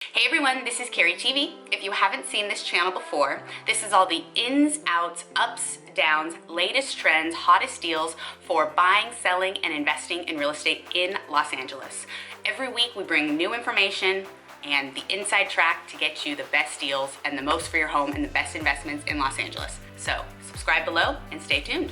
Hey everyone, this is Keri TV. If you haven't seen this channel before, this is all the ins, outs, ups, downs, latest trends, hottest deals for buying, selling, and investing in real estate in Los Angeles. Every week we bring new information and the inside track to get you the best deals and the most for your home and the best investments in Los Angeles. So subscribe below and stay tuned.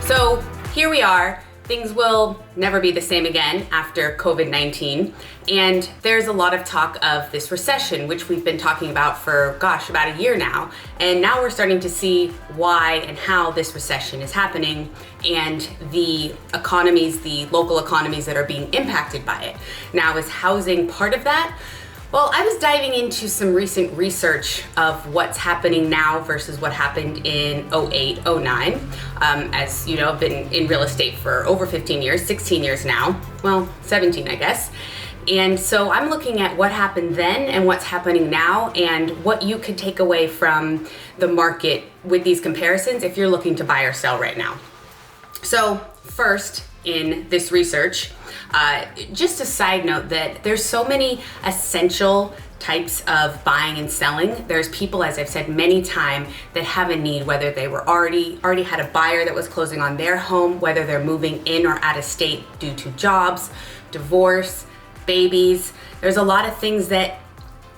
So here we are. Things will never be the same again after COVID-19, and there's a lot of talk of this recession, which we've been talking about for, about a year now, and now we're starting to see why and how this recession is happening and the economies, the local economies that are being impacted by it. Now, is housing part of that? Well, I was diving into some recent research of what's happening now versus what happened in 08, 09. As you know, I've been in real estate for over 15 years, 16 years now. Well, 17, I guess. And so I'm looking at what happened then and what's happening now and what you could take away from the market with these comparisons if you're looking to buy or sell right now. So first, in this research, just a side note that there's so many essential types of buying and selling. There's people, as I've said many times, that have a need, whether they were already had a buyer that was closing on their home, whether they're moving in or out of state due to jobs, divorce, babies. There's a lot of things that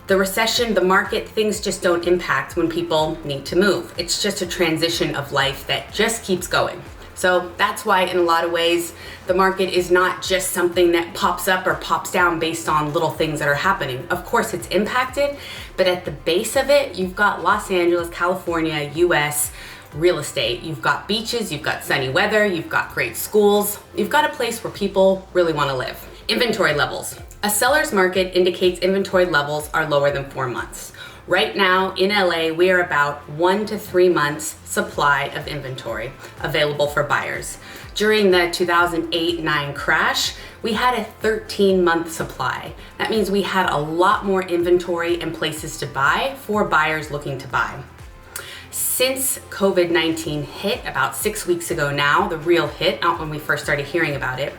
the recession, the market, things just don't impact when people need to move. It's just a transition of life that just keeps going. So that's why in a lot of ways, the market is not just something that pops up or pops down based on little things that are happening. Of course, it's impacted, but at the base of it, you've got Los Angeles, California, US, real estate. You've got beaches, you've got sunny weather, you've got great schools. You've got a place where people really want to live. Inventory levels. A seller's market indicates inventory levels are lower than 4 months. Right now in LA, we are about 1 to 3 months supply of inventory available for buyers. During the 2008-9 crash, we had a 13-month supply. That means we had a lot more inventory and places to buy for buyers looking to buy. Since COVID-19 hit about 6 weeks ago now, the real hit, not when we first started hearing about it,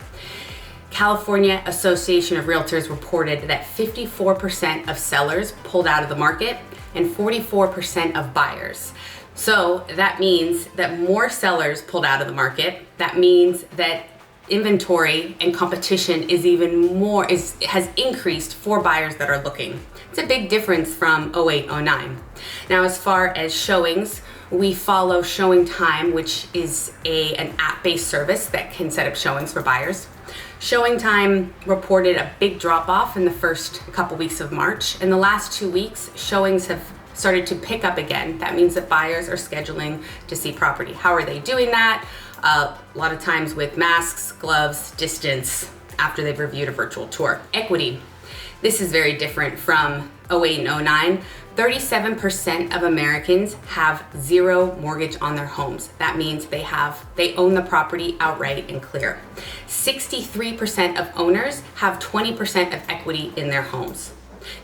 California Association of Realtors reported that 54% of sellers pulled out of the market and 44% of buyers. So that means that more sellers pulled out of the market. That means that inventory and competition is has increased for buyers that are looking. It's a big difference from 08, 09. Now, as far as showings, we follow Showing Time, which is an app-based service that can set up showings for buyers. Showing Time reported a big drop-off in the first couple weeks of March. In the last 2 weeks, showings have started to pick up again. That means that buyers are scheduling to see property. How are they doing that? A lot of times with masks, gloves, distance, after they've reviewed a virtual tour. Equity. This is very different from 08 and 09. 37% of Americans have zero mortgage on their homes. That means they own the property outright and clear. 63% of owners have 20% of equity in their homes.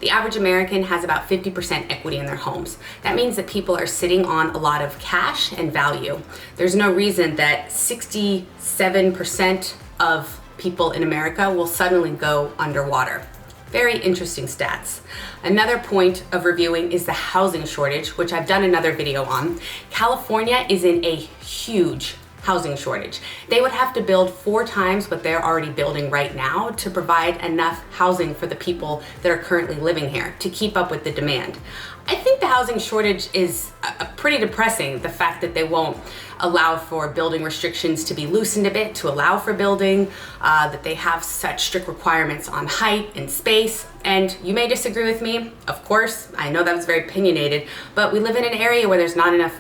The average American has about 50% equity in their homes. That means that people are sitting on a lot of cash and value. There's no reason that 67% of people in America will suddenly go underwater. Very interesting stats. Another point of reviewing is the housing shortage, which I've done another video on. California is in a huge housing shortage. They would have to build 4 times what they're already building right now to provide enough housing for the people that are currently living here to keep up with the demand. I think the housing shortage is pretty depressing, the fact that they won't allow for building restrictions to be loosened a bit to allow for building, that they have such strict requirements on height and space. And you may disagree with me, of course, I know that was very opinionated, but we live in an area where there's not enough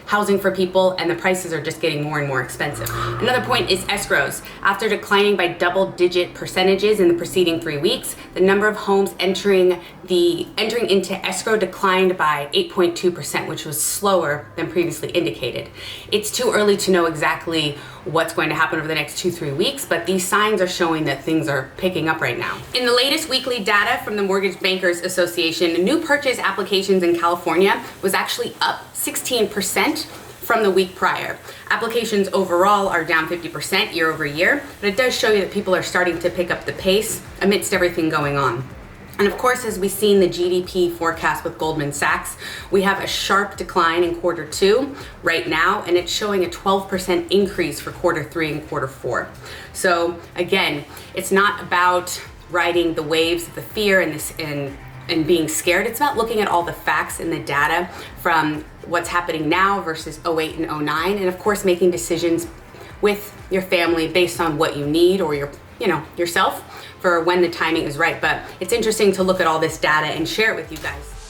housing for people and the prices are just getting more and more expensive. Another point is escrows. After declining by double-digit percentages in the preceding 3 weeks, the number of homes entering into escrow declined by 8.2%, which was slower than previously indicated. It's too early to know exactly what's going to happen over the next 2-3 weeks, but these signs are showing that things are picking up right now. In the latest weekly data from the Mortgage Bankers Association, new purchase applications in California was actually up 16% from the week prior. Applications overall are down 50% year over year, but it does show you that people are starting to pick up the pace amidst everything going on. And of course, as we've seen the GDP forecast with Goldman Sachs, we have a sharp decline in quarter two right now, and it's showing a 12% increase for quarter three and quarter four. So again, it's not about riding the waves of the fear and being scared. It's about looking at all the facts and the data from what's happening now versus 08 and 09, and of course making decisions with your family based on what you need or yourself for when the timing is right. But it's interesting to look at all this data and share it with you guys.